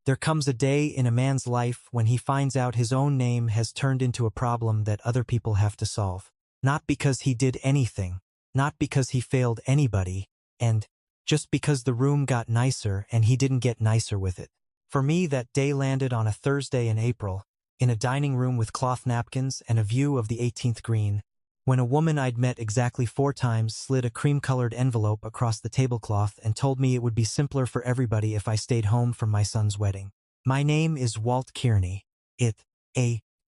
There comes a day in a man's life when he finds out his own name has turned into a problem that other people have to solve. Not because he did anything, not because he failed anybody, and just because the room got nicer and he didn't get nicer with it. For me, that day landed on a Thursday in April, in a dining room with cloth napkins and a view of the 18th green, when a woman I'd met exactly 4 times slid a cream-colored envelope across the tablecloth and told me it would be simpler for everybody if I stayed home from my son's wedding. My name is Walt Kearney.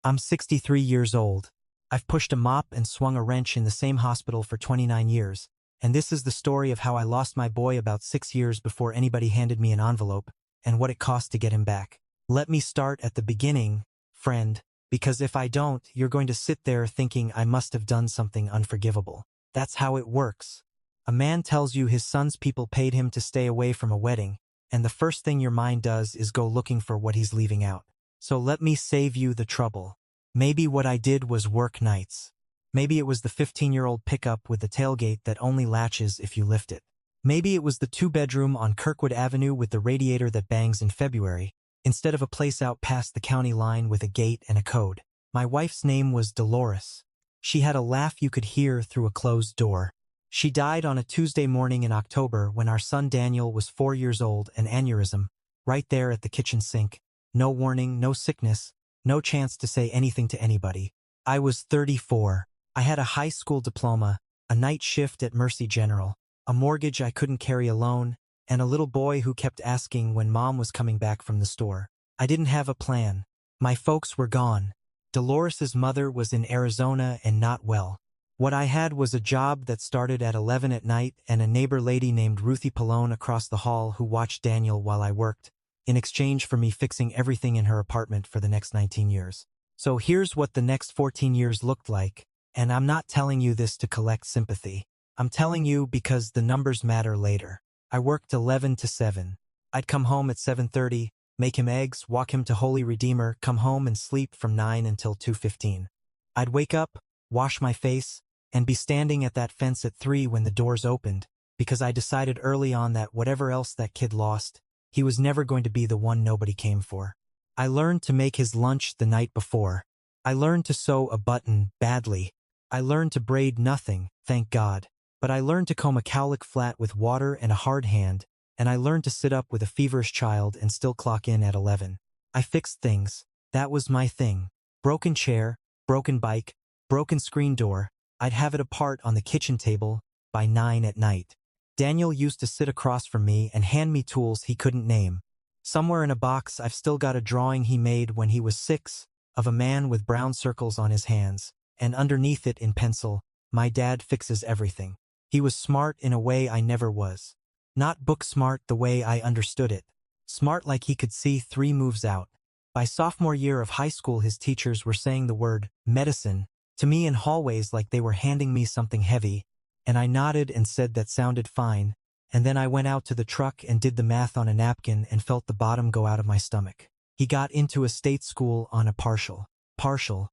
I'm 63 years old. I've pushed a mop and swung a wrench in the same hospital for 29 years, and this is the story of how I lost my boy about 6 years before anybody handed me an envelope, and what it cost to get him back. Let me start at the beginning, friend, because if I don't, you're going to sit there thinking I must have done something unforgivable. That's how it works. A man tells you his son's people paid him to stay away from a wedding, and the first thing your mind does is go looking for what he's leaving out. So let me save you the trouble. Maybe what I did was work nights. Maybe it was the 15-year-old pickup with the tailgate that only latches if you lift it. Maybe it was the 2-bedroom on Kirkwood Avenue with the radiator that bangs in February, instead of a place out past the county line with a gate and a code. My wife's name was Dolores. She had a laugh you could hear through a closed door. She died on a Tuesday morning in October when our son Daniel was 4 years old, an aneurysm, right there at the kitchen sink. No warning, no sickness, no chance to say anything to anybody. I was 34. I had a high school diploma, a night shift at Mercy General, a mortgage I couldn't carry alone, and a little boy who kept asking when Mom was coming back from the store. I didn't have a plan. My folks were gone. Dolores's mother was in Arizona and not well. What I had was a job that started at 11 at night and a neighbor lady named Ruthie Pallone across the hall who watched Daniel while I worked, in exchange for me fixing everything in her apartment for the next 19 years. So here's what the next 14 years looked like, and I'm not telling you this to collect sympathy. I'm telling you because the numbers matter later. I worked 11 to 7. I'd come home at 7:30, make him eggs, walk him to Holy Redeemer, come home and sleep from 9 until 2:15. I'd wake up, wash my face, and be standing at that fence at 3 when the doors opened, because I decided early on that whatever else that kid lost, he was never going to be the one nobody came for. I learned to make his lunch the night before. I learned to sew a button badly. I learned to braid nothing, thank God. But I learned to comb a cowlick flat with water and a hard hand, and I learned to sit up with a feverish child and still clock in at 11. I fixed things. That was my thing. Broken chair, broken bike, broken screen door. I'd have it apart on the kitchen table by 9 at night. Daniel used to sit across from me and hand me tools he couldn't name. Somewhere in a box I've still got a drawing he made when he was 6 of a man with brown circles on his hands, and underneath it in pencil, "My dad fixes everything." He was smart in a way I never was. Not book smart the way I understood it. Smart like he could see 3 moves out. By sophomore year of high school his teachers were saying the word medicine to me in hallways like they were handing me something heavy, and I nodded and said that sounded fine, and then I went out to the truck and did the math on a napkin and felt the bottom go out of my stomach. He got into a state school on a partial. Partial,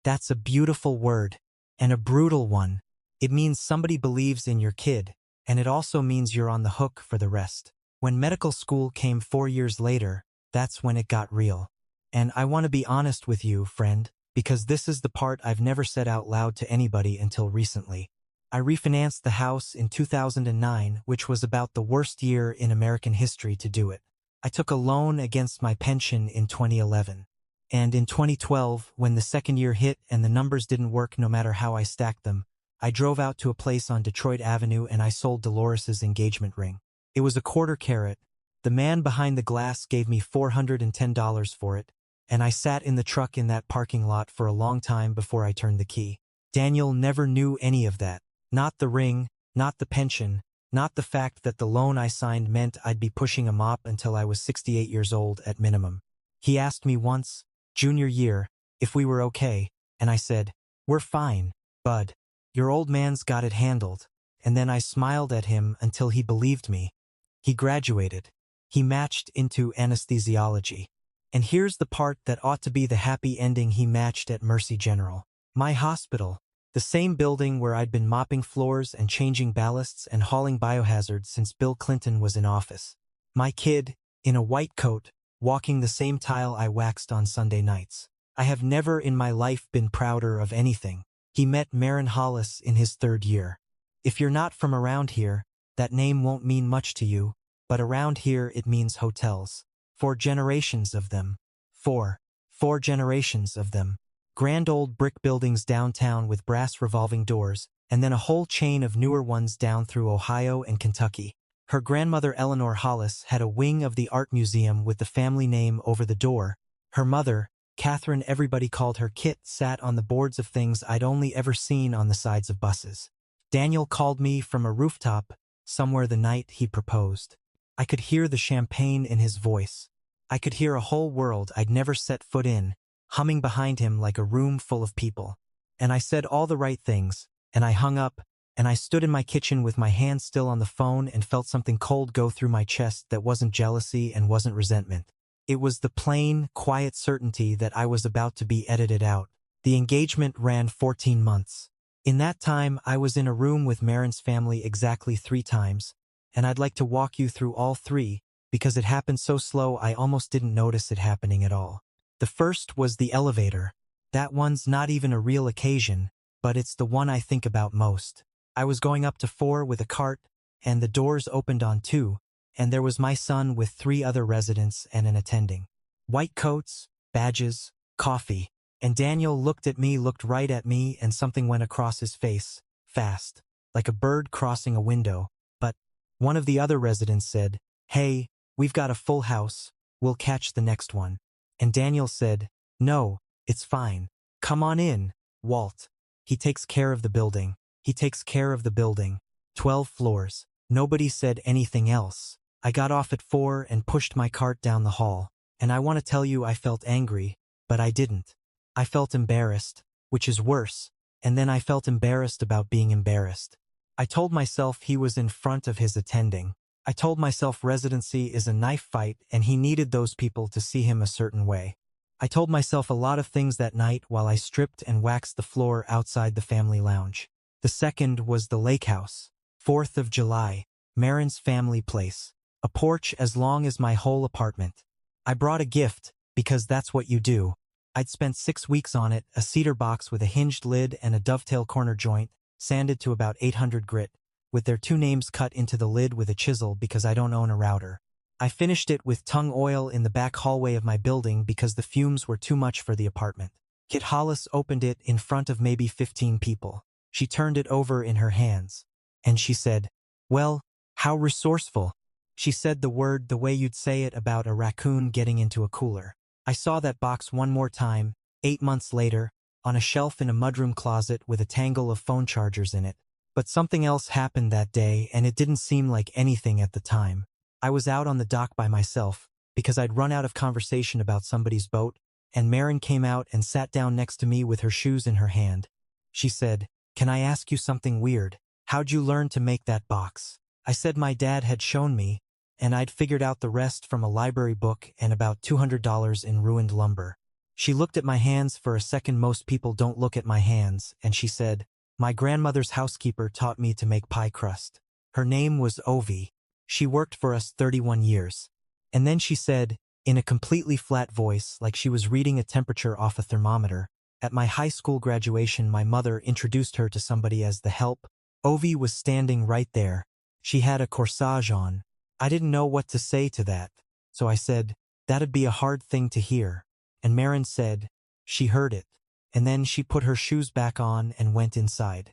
that's a beautiful word, and a brutal one. It means somebody believes in your kid, and it also means you're on the hook for the rest. When medical school came 4 years later, that's when it got real. And I want to be honest with you, friend, because this is the part I've never said out loud to anybody until recently. I refinanced the house in 2009, which was about the worst year in American history to do it. I took a loan against my pension in 2011. And in 2012, when the second year hit and the numbers didn't work no matter how I stacked them, I drove out to a place on Detroit Avenue and I sold Dolores's engagement ring. It was a quarter carat. The man behind the glass gave me $410 for it, and I sat in the truck in that parking lot for a long time before I turned the key. Daniel never knew any of that. Not the ring, not the pension, not the fact that the loan I signed meant I'd be pushing a mop until I was 68 years old at minimum. He asked me once, junior year, if we were okay, and I said, "We're fine, bud. Your old man's got it handled." And then I smiled at him until he believed me. He graduated. He matched into anesthesiology. And here's the part that ought to be the happy ending: he matched at Mercy General. My hospital. The same building where I'd been mopping floors and changing ballasts and hauling biohazards since Bill Clinton was in office. My kid, in a white coat, walking the same tile I waxed on Sunday nights. I have never in my life been prouder of anything. He met Marin Hollis in his 3rd year. If you're not from around here, that name won't mean much to you, but around here it means hotels. 4 generations of them. 4 generations of them. Grand old brick buildings downtown with brass revolving doors, and then a whole chain of newer ones down through Ohio and Kentucky. Her grandmother Eleanor Hollis had a wing of the art museum with the family name over the door. Her mother, Catherine, everybody called her Kit, sat on the boards of things I'd only ever seen on the sides of buses. Daniel called me from a rooftop somewhere the night he proposed. I could hear the champagne in his voice. I could hear a whole world I'd never set foot in, humming behind him like a room full of people. And I said all the right things, and I hung up, and I stood in my kitchen with my hand still on the phone and felt something cold go through my chest that wasn't jealousy and wasn't resentment. It was the plain, quiet certainty that I was about to be edited out. The engagement ran 14 months. In that time, I was in a room with Marin's family exactly 3 times, and I'd like to walk you through all 3, because it happened so slow I almost didn't notice it happening at all. The first was the elevator. That one's not even a real occasion, but it's the one I think about most. I was going up to 4 with a cart, and the doors opened on 2, and there was my son with 3 other residents and an attending. White coats, badges, coffee. And Daniel looked right at me, and something went across his face, fast, like a bird crossing a window. But one of the other residents said, "Hey, we've got a full house, we'll catch the next one." And Daniel said, "No, it's fine. Come on in, Walt. He takes care of the building. He takes care of the building. 12 floors. Nobody said anything else. I got off at 4 and pushed my cart down the hall. And I want to tell you I felt angry, but I didn't. I felt embarrassed, which is worse, and then I felt embarrassed about being embarrassed. I told myself he was in front of his attending. I told myself residency is a knife fight and he needed those people to see him a certain way. I told myself a lot of things that night while I stripped and waxed the floor outside the family lounge. The second was the lake house. 4th of July, Marin's family place. A porch as long as my whole apartment. I brought a gift, because that's what you do. I'd spent 6 weeks on it, a cedar box with a hinged lid and a dovetail corner joint, sanded to about 800 grit, with their 2 names cut into the lid with a chisel because I don't own a router. I finished it with tung oil in the back hallway of my building because the fumes were too much for the apartment. Kit Hollis opened it in front of maybe 15 people. She turned it over in her hands. And she said, "Well, how resourceful." She said the word the way you'd say it about a raccoon getting into a cooler. I saw that box one more time, 8 months later, on a shelf in a mudroom closet with a tangle of phone chargers in it. But something else happened that day, and it didn't seem like anything at the time. I was out on the dock by myself, because I'd run out of conversation about somebody's boat, and Marin came out and sat down next to me with her shoes in her hand. She said, "Can I ask you something weird? How'd you learn to make that box?" I said my dad had shown me, and I'd figured out the rest from a library book and about $200 in ruined lumber. She looked at my hands for a second. Most people don't look at my hands, and she said, "My grandmother's housekeeper taught me to make pie crust. Her name was Ovi. She worked for us 31 years. And then she said, in a completely flat voice, like she was reading a temperature off a thermometer, "At my high school graduation, my mother introduced her to somebody as the help. Ovi was standing right there. She had a corsage on. I didn't know what to say to that, so I said, 'That'd be a hard thing to hear.' And Marin said, she heard it, and then she put her shoes back on and went inside."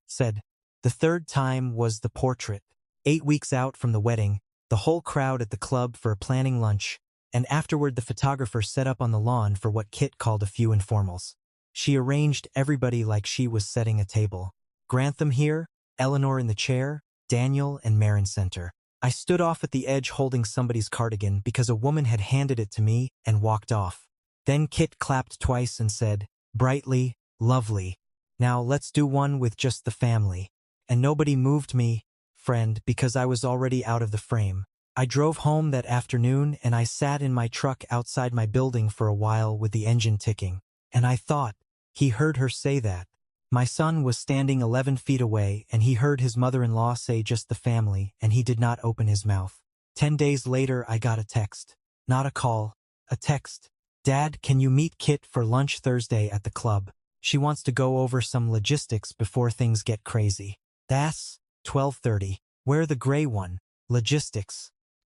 Said, the third time was the portrait. 8 weeks out from the wedding, the whole crowd at the club for a planning lunch, and afterward the photographer set up on the lawn for what Kit called a few informals. She arranged everybody like she was setting a table. Grantham here, Eleanor in the chair, Daniel and Marin center. I stood off at the edge holding somebody's cardigan because a woman had handed it to me and walked off. Then Kit clapped twice and said, brightly, "Lovely. Now let's do one with just the family." And nobody moved me, friend, because I was already out of the frame. I drove home that afternoon and I sat in my truck outside my building for a while with the engine ticking. And I thought, he heard her say that. My son was standing 11 feet away and he heard his mother-in-law say just the family, and he did not open his mouth. 10 days later I got a text. Not a call. A text. Dad, can you meet Kit for lunch Thursday at the club? She wants to go over some logistics before things get crazy. That's 12:30. Where the gray one? Logistics.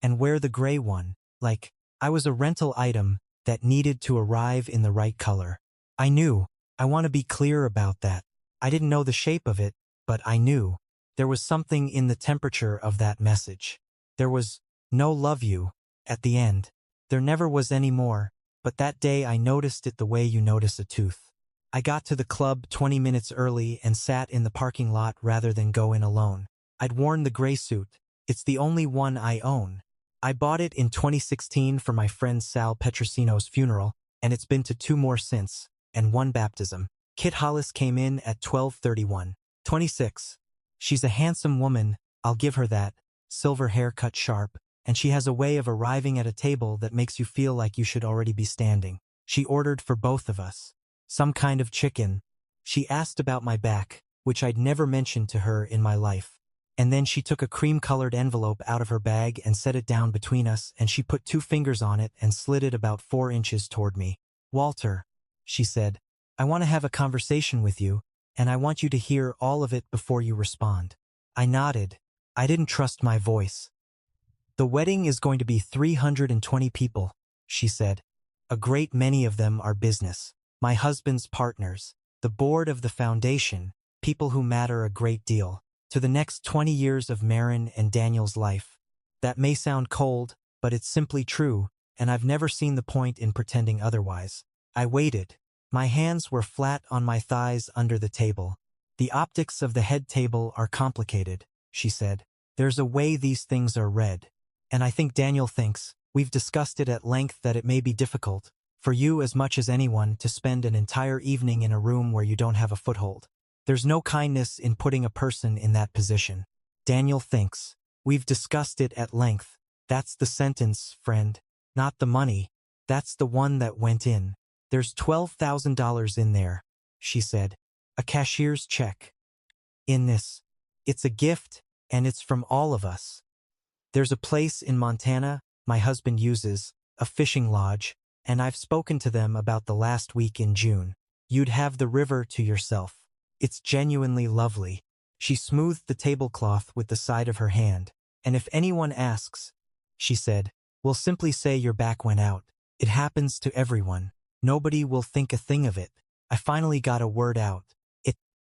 And where the gray one? Like, I was a rental item that needed to arrive in the right color. I knew. I want to be clear about that. I didn't know the shape of it, but I knew. There was something in the temperature of that message. There was no love you at the end. There never was any more, but that day I noticed it the way you notice a tooth. I got to the club 20 minutes early and sat in the parking lot rather than go in alone. I'd worn the gray suit. It's the only one I own. I bought it in 2016 for my friend Sal Petrosino's funeral, and it's been to 2 more since, and 1 baptism. Kit Hollis came in at 12:31. 26. She's a handsome woman, I'll give her that, silver hair cut sharp, and she has a way of arriving at a table that makes you feel like you should already be standing. She ordered for both of us. Some kind of chicken. She asked about my back, which I'd never mentioned to her in my life. And then she took a cream-colored envelope out of her bag and set it down between us, and she put 2 fingers on it and slid it about 4 inches toward me. Walter, she said, I want to have a conversation with you, and I want you to hear all of it before you respond. I nodded. I didn't trust my voice. The wedding is going to be 320 people, she said. A great many of them are business. My husband's partners, the board of the foundation, people who matter a great deal. To the next 20 years of Marin and Daniel's life. That may sound cold, but it's simply true, and I've never seen the point in pretending otherwise. I waited. My hands were flat on my thighs under the table. The optics of the head table are complicated, she said. There's a way these things are read. And I think Daniel thinks, we've discussed it at length, that it may be difficult, for you as much as anyone, to spend an entire evening in a room where you don't have a foothold. There's no kindness in putting a person in that position. Daniel thinks. We've discussed it at length. That's the sentence, friend. Not the money. That's the one that went in. There's $12,000 in there, she said. A cashier's check. In this. It's a gift, and it's from all of us. There's a place in Montana my husband uses, a fishing lodge, and I've spoken to them about the last week in June. You'd have the river to yourself. It's genuinely lovely. She smoothed the tablecloth with the side of her hand. And if anyone asks, she said, we'll simply say your back went out. It happens to everyone. Nobody will think a thing of it. I finally got a word out.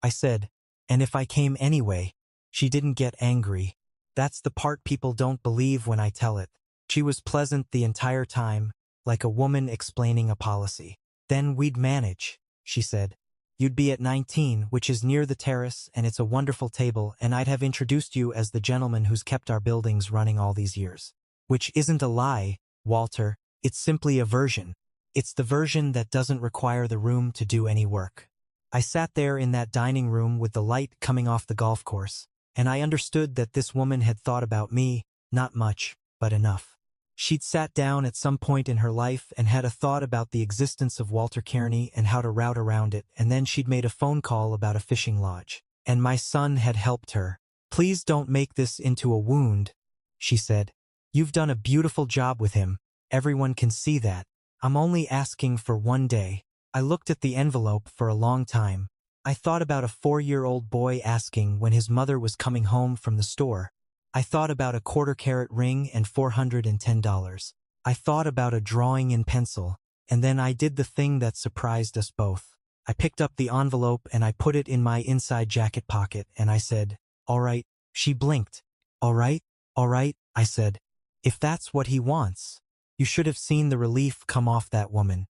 I said, and if I came anyway. She didn't get angry. That's the part people don't believe when I tell it. She was pleasant the entire time, like a woman explaining a policy. Then we'd manage, she said. You'd be at 19, which is near the terrace, and it's a wonderful table, and I'd have introduced you as the gentleman who's kept our buildings running all these years. Which isn't a lie, Walter. It's simply a version. It's the version that doesn't require the room to do any work. I sat there in that dining room with the light coming off the golf course, and I understood that this woman had thought about me, not much, but enough. She'd sat down at some point in her life and had a thought about the existence of Walter Kearney and how to route around it, and then she'd made a phone call about a fishing lodge. And my son had helped her. Please don't make this into a wound, she said. You've done a beautiful job with him. Everyone can see that. I'm only asking for 1 day. I looked at the envelope for a long time. I thought about a 4-year-old boy asking when his mother was coming home from the store. I thought about a quarter-carat ring and $410. I thought about a drawing in pencil, and then I did the thing that surprised us both. I picked up the envelope and I put it in my inside jacket pocket, and I said, all right. She blinked. All right, I said. If that's what he wants. You should have seen the relief come off that woman.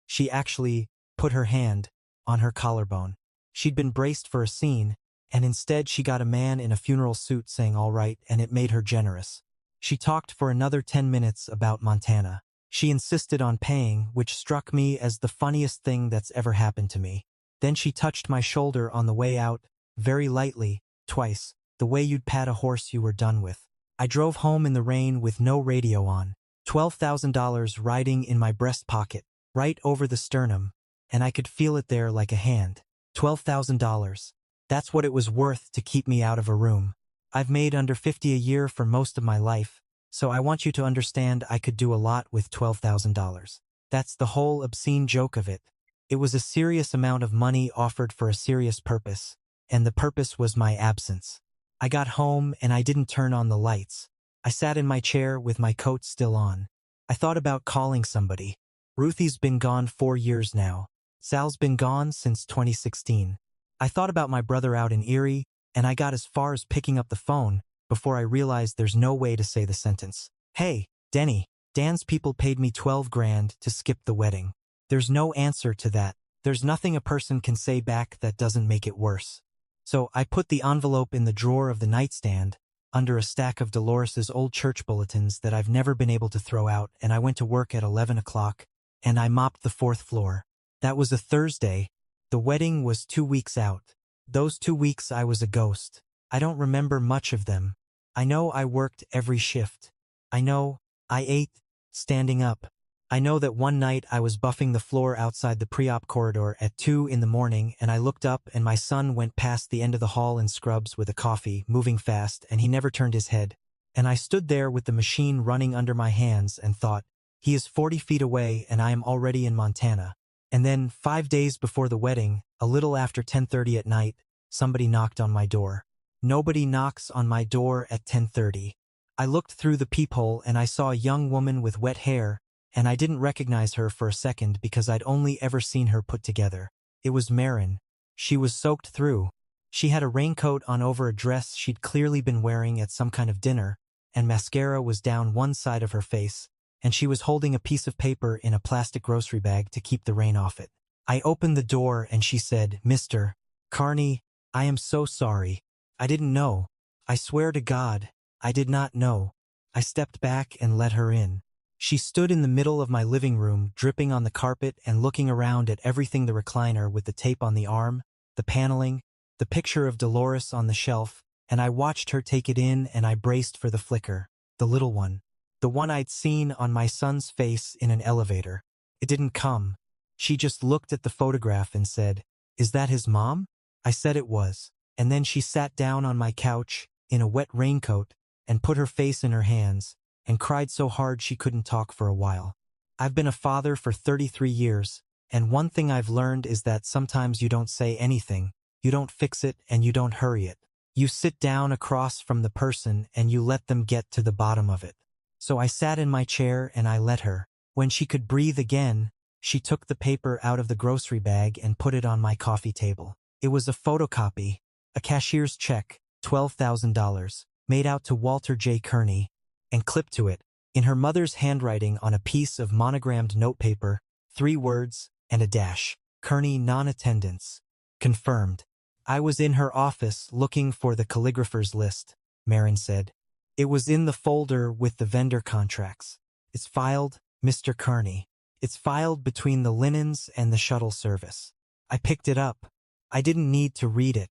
She actually put her hand on her collarbone. She'd been braced for a scene, and instead she got a man in a funeral suit saying all right, and it made her generous. She talked for another 10 minutes about Montana. She insisted on paying, which struck me as the funniest thing that's ever happened to me. Then she touched my shoulder on the way out, very lightly, twice, the way you'd pat a horse you were done with. I drove home in the rain with no radio on, $12,000 riding in my breast pocket, right over the sternum, and I could feel it there like a hand. $12,000. That's what it was worth to keep me out of a room. I've made under 50 a year for most of my life, So I want you to understand I could do a lot with $12,000. That's the whole obscene joke of it. It was a serious amount of money offered for a serious purpose, and the purpose was my absence. I got home and I didn't turn on the lights. I sat in my chair with my coat still on. I thought about calling somebody. Ruthie's been gone 4 years now. Sal's been gone since 2016. I thought about my brother out in Erie, and I got as far as picking up the phone before I realized there's no way to say the sentence. Hey, Denny, Dan's people paid me 12 grand to skip the wedding. There's no answer to that. There's nothing a person can say back that doesn't make it worse. So I put the envelope in the drawer of the nightstand, under a stack of Dolores's old church bulletins that I've never been able to throw out, and I went to work at 11 o'clock, and I mopped the 4th floor. That was a Thursday. The wedding was 2 weeks out. Those 2 weeks I was a ghost. I don't remember much of them. I know I worked every shift. I know I ate standing up. I know that one night I was buffing the floor outside the pre-op corridor at 2 in the morning, and I looked up and my son went past the end of the hall in scrubs with a coffee, moving fast, and he never turned his head. And I stood there with the machine running under my hands and thought, he is 40 feet away and I am already in Montana. And then, 5 days before the wedding, a little after 10:30 at night, somebody knocked on my door. Nobody knocks on my door at 10:30. I looked through the peephole and I saw a young woman with wet hair, and I didn't recognize her for a second because I'd only ever seen her put together. It was Marin. She was soaked through. She had a raincoat on over a dress she'd clearly been wearing at some kind of dinner, and mascara was down one side of her face, and she was holding a piece of paper in a plastic grocery bag to keep the rain off it. I opened the door and she said, "Mr. Kearney, I am so sorry. I didn't know. I swear to God, I did not know." I stepped back and let her in. She stood in the middle of my living room, dripping on the carpet and looking around at everything: the recliner with the tape on the arm, the paneling, the picture of Dolores on the shelf, and I watched her take it in and I braced for the flicker. The little one. The one I'd seen on my son's face in an elevator. It didn't come. She just looked at the photograph and said, "Is that his mom?" I said it was. And then she sat down on my couch, in a wet raincoat, and put her face in her hands, and cried so hard she couldn't talk for a while. I've been a father for 33 years, and one thing I've learned is that sometimes you don't say anything, you don't fix it, and you don't hurry it. You sit down across from the person and you let them get to the bottom of it. So I sat in my chair and I let her. When she could breathe again, she took the paper out of the grocery bag and put it on my coffee table. It was a photocopy, a cashier's check, $12,000, made out to Walter J. Kearney, and clipped to it, in her mother's handwriting on a piece of monogrammed notepaper, 3 words and a dash. Kearney non-attendance. Confirmed. I was in her office looking for the calligrapher's list, Marin said. It was in the folder with the vendor contracts. It's filed, Mr. Kearney. It's filed between the linens and the shuttle service. I picked it up. I didn't need to read it.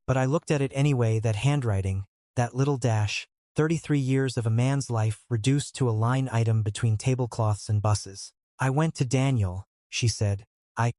But I looked at it anyway, that handwriting, that little dash, 33 years of a man's life reduced to a line item between tablecloths and buses. I went to Daniel, she said. I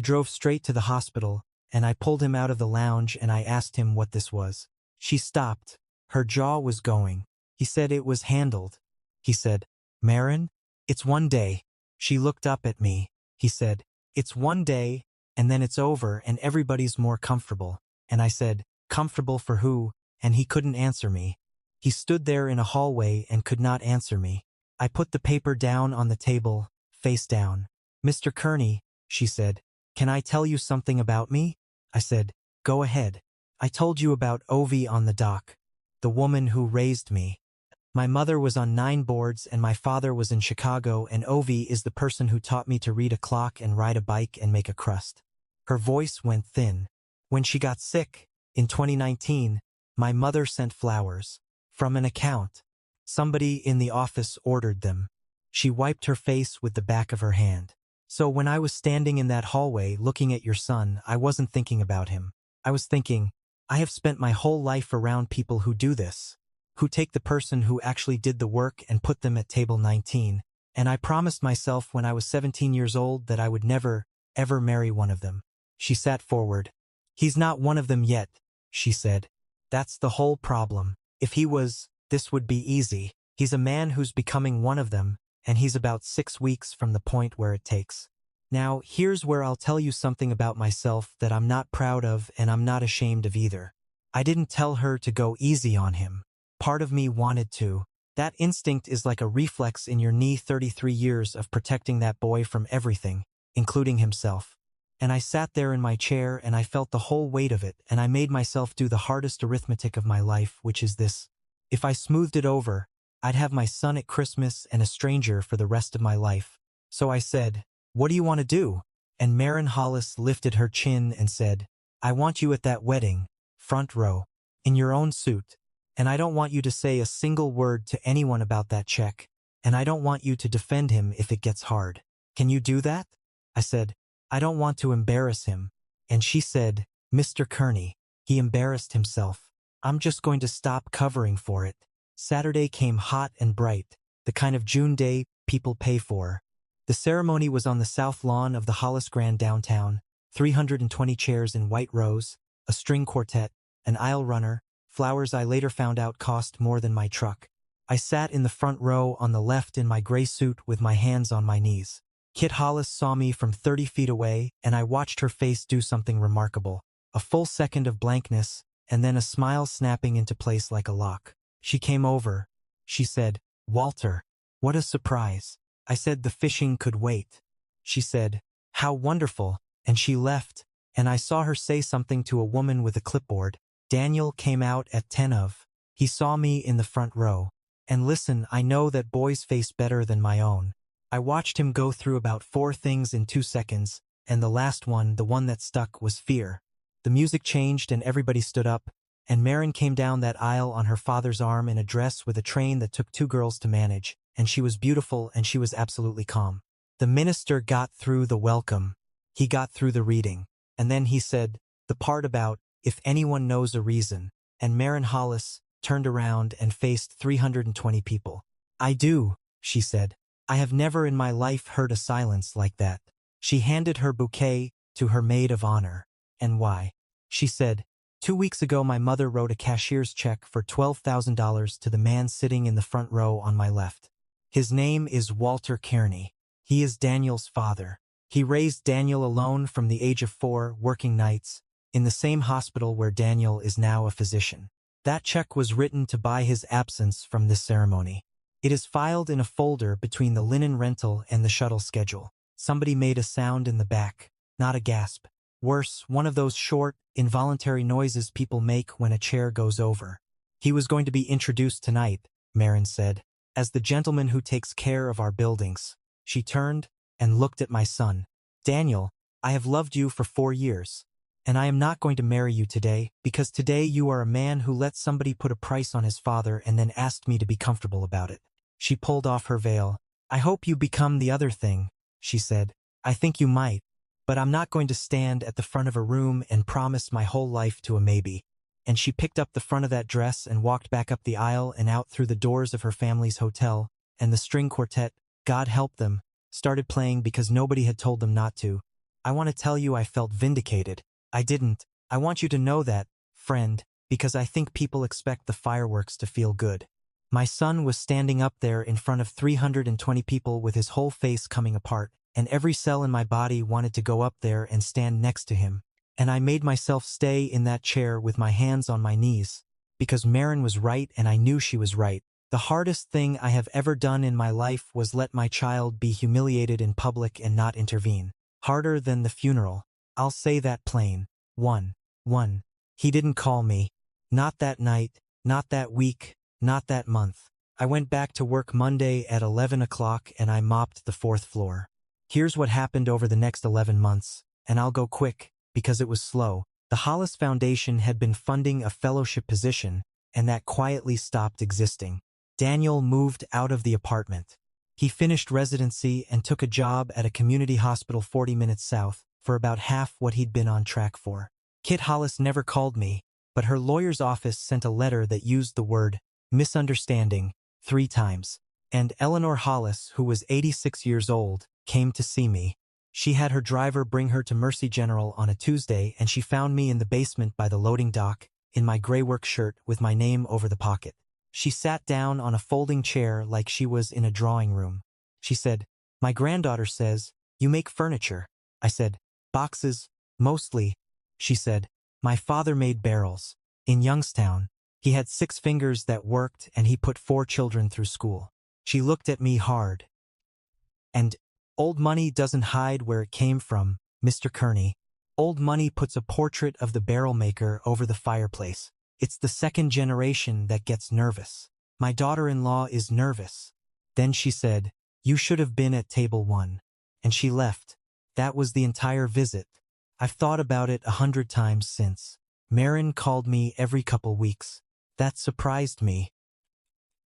drove straight to the hospital, and I pulled him out of the lounge and I asked him what this was. She stopped. Her jaw was going. He said it was handled. He said, "Marin, it's 1 day." She looked up at me. He said, "It's 1 day, and then it's over and everybody's more comfortable." And I said, "Comfortable for who?" And he couldn't answer me. He stood there in a hallway and could not answer me. I put the paper down on the table, face down. "Mr. Kearney," she said, "can I tell you something about me?" I said, "Go ahead." "I told you about Ovi on the dock, the woman who raised me. My mother was on 9 boards and my father was in Chicago, and Ovi is the person who taught me to read a clock and ride a bike and make a crust." Her voice went thin. "When she got sick, in 2019, my mother sent flowers. From an account. Somebody in the office ordered them." She wiped her face with the back of her hand. "So when I was standing in that hallway looking at your son, I wasn't thinking about him. I was thinking, I have spent my whole life around people who do this, who take the person who actually did the work and put them at table 19, and I promised myself when I was 17 years old that I would never, ever marry one of them." She sat forward. "He's not one of them yet," she said. "That's the whole problem. If he was, This would be easy. He's a man who's becoming one of them, and he's about 6 weeks from the point where it takes. Now, here's where I'll tell you something about myself that I'm not proud of and I'm not ashamed of either. I didn't tell her to go easy on him. Part of me wanted to. That instinct is like a reflex in your knee 33 years of protecting that boy from everything, including himself. And I sat there in my chair and I felt the whole weight of it, and I made myself do the hardest arithmetic of my life, which is this. If I smoothed it over, I'd have my son at Christmas and a stranger for the rest of my life. So I said, "What do you want to do?" And Maren Hollis lifted her chin and said, "I want you at that wedding, front row, in your own suit. And I don't want you to say a single word to anyone about that check. And I don't want you to defend him if it gets hard. Can you do that?" I said, "I don't want to embarrass him." And she said, "Mr. Kearney, he embarrassed himself. I'm just going to stop covering for it." Saturday came hot and bright, the kind of June day people pay for. The ceremony was on the south lawn of the Hollis Grand downtown, 320 chairs in white rows, a string quartet, an aisle runner, flowers I later found out cost more than my truck. I sat in the front row on the left in my gray suit with my hands on my knees. Kit Hollis saw me from 30 feet away, and I watched her face do something remarkable. A full second of blankness, and then a smile snapping into place like a lock. She came over. She said, "Walter, what a surprise." I said the fishing could wait. She said, "How wonderful," and she left, and I saw her say something to a woman with a clipboard. Daniel came out at 10 of. He saw me in the front row. And listen, I know that boys face better than my own. I watched him go through about 4 things in 2 seconds, and the last one, the one that stuck, was fear. The music changed and everybody stood up, and Maren came down that aisle on her father's arm in a dress with a train that took 2 girls to manage, and she was beautiful and she was absolutely calm. The minister got through the welcome. He got through the reading. And then he said, the part about, "If anyone knows a reason," and Maren Hollis turned around and faced 320 people. "I do," she said. "I have never in my life heard a silence like that." She handed her bouquet to her maid of honor. "And why?" She said, "2 weeks ago my mother wrote a cashier's check for $12,000 to the man sitting in the front row on my left. His name is Walter Kearney. He is Daniel's father. He raised Daniel alone from the age of 4, working nights, in the same hospital where Daniel is now a physician. That check was written to buy his absence from this ceremony. It is filed in a folder between the linen rental and the shuttle schedule." Somebody made a sound in the back, not a gasp. Worse, one of those short, involuntary noises people make when a chair goes over. "He was going to be introduced tonight," Maren said, "as the gentleman who takes care of our buildings." She turned and looked at my son. "Daniel, I have loved you for 4 years. And I am not going to marry you today, because today you are a man who let somebody put a price on his father and then asked me to be comfortable about it." She pulled off her veil. "I hope you become the other thing," she said. "I think you might. But I'm not going to stand at the front of a room and promise my whole life to a maybe." And she picked up the front of that dress and walked back up the aisle and out through the doors of her family's hotel, and the string quartet, God help them, started playing because nobody had told them not to. I want to tell you I felt vindicated. I didn't. I want you to know that, friend, because I think people expect the fireworks to feel good. My son was standing up there in front of 320 people with his whole face coming apart, and every cell in my body wanted to go up there and stand next to him. And I made myself stay in that chair with my hands on my knees, because Maren was right and I knew she was right. The hardest thing I have ever done in my life was let my child be humiliated in public and not intervene. Harder than the funeral. I'll say that plain. 1. He didn't call me. Not that night, not that week, not that month. I went back to work Monday at 11 o'clock and I mopped the 4th floor. Here's what happened over the next 11 months, and I'll go quick, because it was slow. The Hollis Foundation had been funding a fellowship position, and that quietly stopped existing. Daniel moved out of the apartment. He finished residency and took a job at a community hospital 40 minutes south, for about half what he'd been on track for. Kit Hollis never called me, but her lawyer's office sent a letter that used the word misunderstanding 3 times. And Eleanor Hollis, who was 86 years old, came to see me. She had her driver bring her to Mercy General on a Tuesday, and she found me in the basement by the loading dock, in my gray work shirt with my name over the pocket. She sat down on a folding chair like she was in a drawing room. She said, "My granddaughter says, you make furniture." I said, "Boxes, mostly." She said, "My father made barrels. In Youngstown, he had 6 fingers that worked and he put 4 children through school." She looked at me hard. "And old money doesn't hide where it came from, Mr. Kearney. Old money puts a portrait of the barrel maker over the fireplace. It's the second generation that gets nervous. My daughter-in-law is nervous." Then she said, "You should have been at table 1." And she left. That was the entire visit. I've thought about it 100 times since. Marin called me every couple weeks. That surprised me.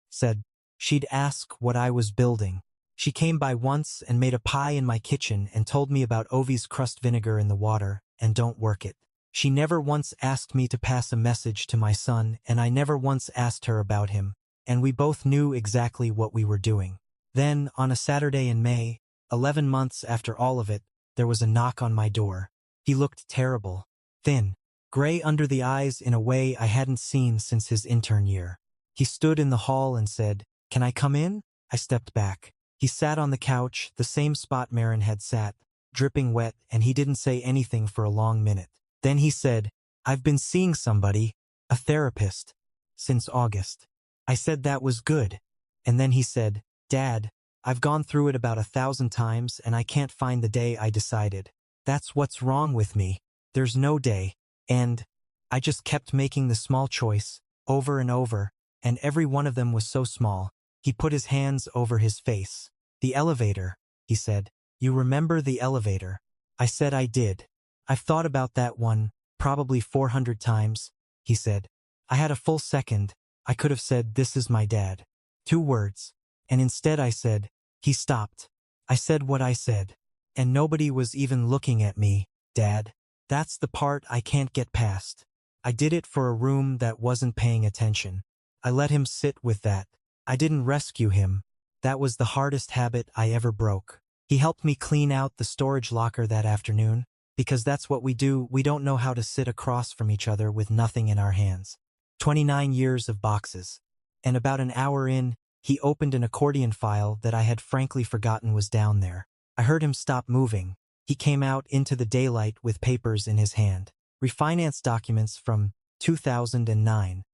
Said she'd ask what I was building. She came by once and made a pie in my kitchen and told me about Ovi's crust vinegar in the water and don't work it. She never once asked me to pass a message to my son, and I never once asked her about him, and we both knew exactly what we were doing. Then, on a Saturday in May, 11 months after all of it, there was a knock on my door. He looked terrible. Thin, gray under the eyes in a way I hadn't seen since his intern year. He stood in the hall and said, "Can I come in?" I stepped back. He sat on the couch, the same spot Marin had sat, dripping wet, and he didn't say anything for a long minute. Then he said, "I've been seeing somebody, a therapist, since August." I said that was good. And then he said, "Dad, I've gone through it about 1,000 times and I can't find the day I decided. That's what's wrong with me. There's no day. And I just kept making the small choice, over and over, and every one of them was so small." He put his hands over his face. "The elevator," he said. "You remember the elevator?" I said I did. "I've thought about that one, probably 400 times," he said. I had a full second. I could have said, "This is my dad." 2 words. And instead I said, "He stopped." I said what I said. And nobody was even looking at me, "Dad." That's the part I can't get past. I did it for a room that wasn't paying attention. I let him sit with that. I didn't rescue him. That was the hardest habit I ever broke. He helped me clean out the storage locker that afternoon, because that's what we do. We don't know how to sit across from each other with nothing in our hands. 29 years of boxes. And about an hour in, he opened an accordion file that I had frankly forgotten was down there. I heard him stop moving. He came out into the daylight with papers in his hand. Refinanced documents from 2009.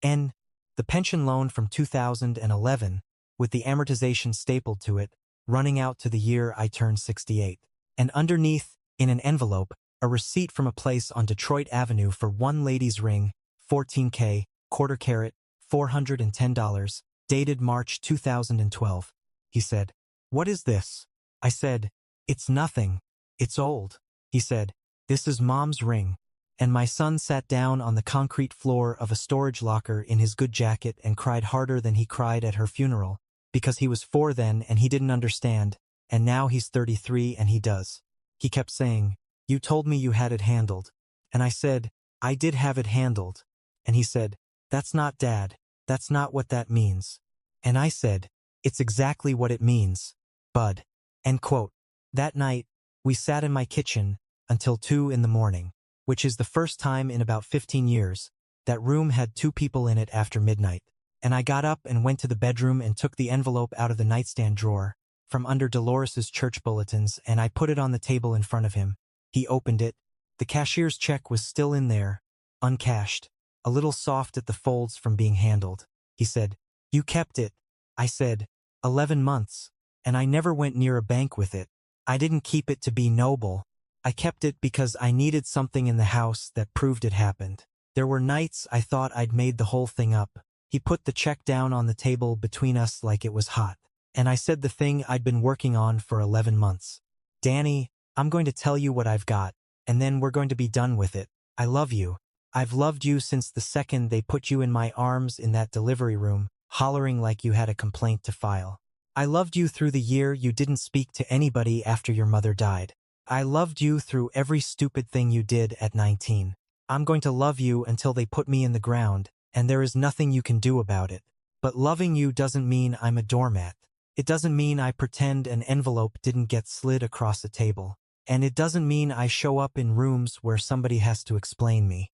And the pension loan from 2011, with the amortization stapled to it, running out to the year I turned 68. And underneath, in an envelope, a receipt from a place on Detroit Avenue for one lady's ring, 14K, quarter carat, $410, dated March 2012. He said, "What is this?" I said, "It's nothing. It's old." He said, "This is Mom's ring." And my son sat down on the concrete floor of a storage locker in his good jacket and cried harder than he cried at her funeral, because he was 4 then and he didn't understand, and now he's 33 and he does. He kept saying, "You told me you had it handled." And I said, "I did have it handled." And he said, "That's not Dad. That's not what that means." And I said, "It's exactly what it means, Bud." End quote. That night, we sat in my kitchen until 2 in the morning, which is the first time in about 15 years that room had 2 people in it after midnight. And I got up and went to the bedroom and took the envelope out of the nightstand drawer from under Dolores's church bulletins, and I put it on the table in front of him. He opened it. The cashier's check was still in there, uncashed, a little soft at the folds from being handled. He said, "You kept it." I said, 11 months, and I never went near a bank with it. I didn't keep it to be noble. I kept it because I needed something in the house that proved it happened. There were nights I thought I'd made the whole thing up. He put the check down on the table between us like it was hot. And I said the thing I'd been working on for 11 months. "Danny, I'm going to tell you what I've got, and then we're going to be done with it. I love you. I've loved you since the second they put you in my arms in that delivery room, hollering like you had a complaint to file. I loved you through the year you didn't speak to anybody after your mother died. I loved you through every stupid thing you did at 19. I'm going to love you until they put me in the ground, and there is nothing you can do about it. But loving you doesn't mean I'm a doormat. It doesn't mean I pretend an envelope didn't get slid across a table. And it doesn't mean I show up in rooms where somebody has to explain me.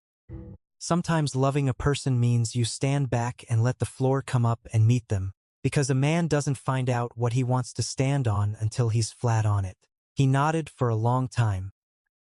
Sometimes loving a person means you stand back and let the floor come up and meet them, because a man doesn't find out what he wants to stand on until he's flat on it. He nodded for a long time.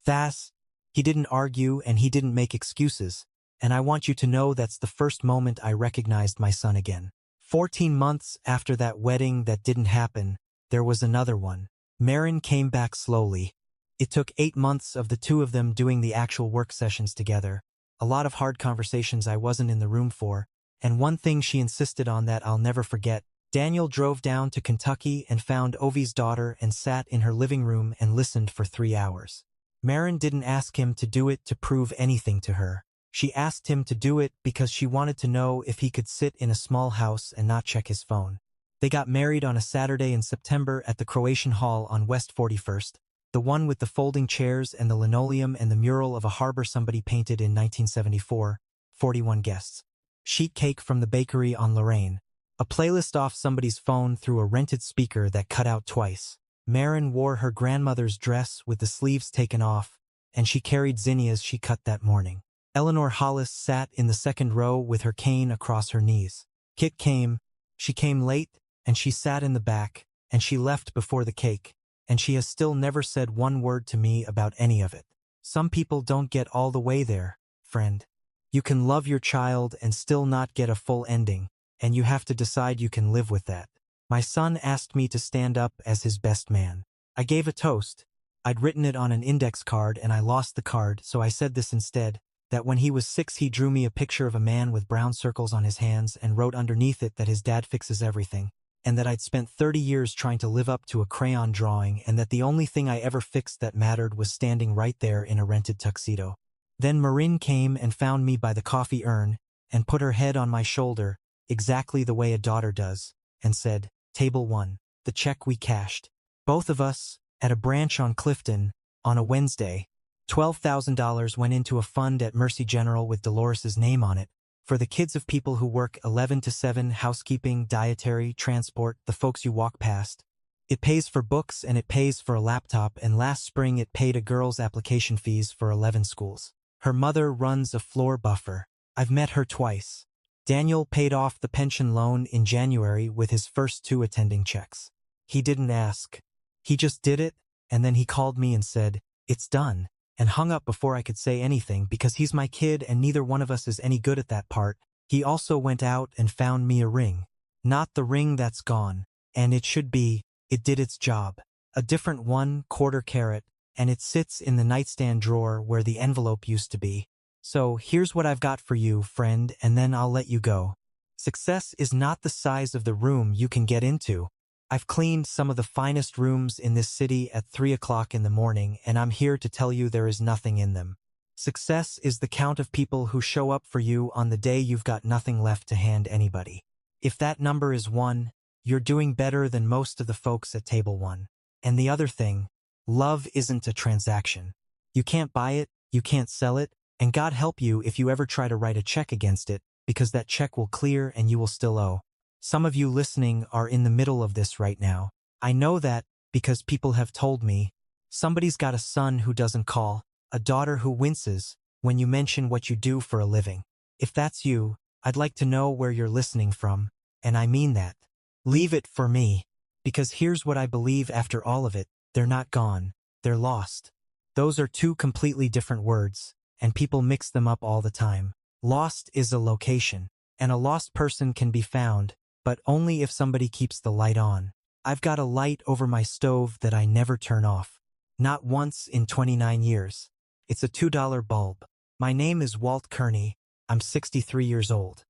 Thas, he didn't argue and he didn't make excuses, and I want you to know that's the first moment I recognized my son again. 14 months after that wedding that didn't happen, there was another one. Marin came back slowly. It took 8 months of the two of them doing the actual work sessions together, a lot of hard conversations I wasn't in the room for, and one thing she insisted on that I'll never forget. Daniel drove down to Kentucky and found Ovi's daughter and sat in her living room and listened for 3 hours. Marin didn't ask him to do it to prove anything to her. She asked him to do it because she wanted to know if he could sit in a small house and not check his phone. They got married on a Saturday in September at the Croatian Hall on West 41st, the one with the folding chairs and the linoleum and the mural of a harbor somebody painted in 1974, 41 guests. Sheet cake from the bakery on Lorraine. A playlist off somebody's phone through a rented speaker that cut out twice. Marin wore her grandmother's dress with the sleeves taken off, and she carried zinnias she cut that morning. Eleanor Hollis sat in the second row with her cane across her knees. Kit came. She came late, and she sat in the back, and she left before the cake, and she has still never said one word to me about any of it. Some people don't get all the way there, friend. You can love your child and still not get a full ending, and you have to decide you can live with that. My son asked me to stand up as his best man. I gave a toast. I'd written it on an index card and I lost the card, so I said this instead, that when he was 6 he drew me a picture of a man with brown circles on his hands and wrote underneath it that his dad fixes everything, and that I'd spent 30 years trying to live up to a crayon drawing and that the only thing I ever fixed that mattered was standing right there in a rented tuxedo. Then Marin came and found me by the coffee urn and put her head on my shoulder, exactly the way a daughter does, and said, "Table 1, the check we cashed. Both of us, at a branch on Clifton, on a Wednesday. $12,000 went into a fund at Mercy General with Dolores's name on it, for the kids of people who work 11 to 7, housekeeping, dietary, transport, the folks you walk past. It pays for books and it pays for a laptop, and last spring it paid a girl's application fees for 11 schools. Her mother runs a floor buffer. I've met her twice. Daniel paid off the pension loan in January with his first 2 attending checks. He didn't ask. He just did it, and then he called me and said, 'It's done,' and hung up before I could say anything because he's my kid and neither one of us is any good at that part. He also went out and found me a ring. Not the ring that's gone, and it should be, it did its job. A different 1/4 carat, and it sits in the nightstand drawer where the envelope used to be. So here's what I've got for you, friend, and then I'll let you go. Success is not the size of the room you can get into. I've cleaned some of the finest rooms in this city at 3 o'clock in the morning, and I'm here to tell you there is nothing in them. Success is the count of people who show up for you on the day you've got nothing left to hand anybody. If that number is 1, you're doing better than most of the folks at table 1. And the other thing, love isn't a transaction. You can't buy it, you can't sell it, and God help you if you ever try to write a check against it, because that check will clear and you will still owe. Some of you listening are in the middle of this right now. I know that because people have told me. Somebody's got a son who doesn't call, a daughter who winces when you mention what you do for a living. If that's you, I'd like to know where you're listening from, and I mean that. Leave it for me, because here's what I believe after all of it, they're not gone, they're lost. Those are 2 completely different words, and people mix them up all the time. Lost is a location, and a lost person can be found, but only if somebody keeps the light on. I've got a light over my stove that I never turn off. Not once in 29 years. It's a $2 bulb. My name is Walt Kearney. I'm 63 years old.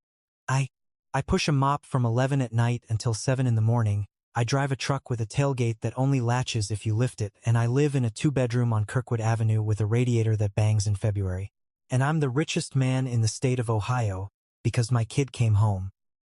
I push a mop from 11 at night until 7 in the morning. I drive a truck with a tailgate that only latches if you lift it, and I live in a 2-bedroom on Kirkwood Avenue with a radiator that bangs in February. And I'm the richest man in the state of Ohio because my kid came home.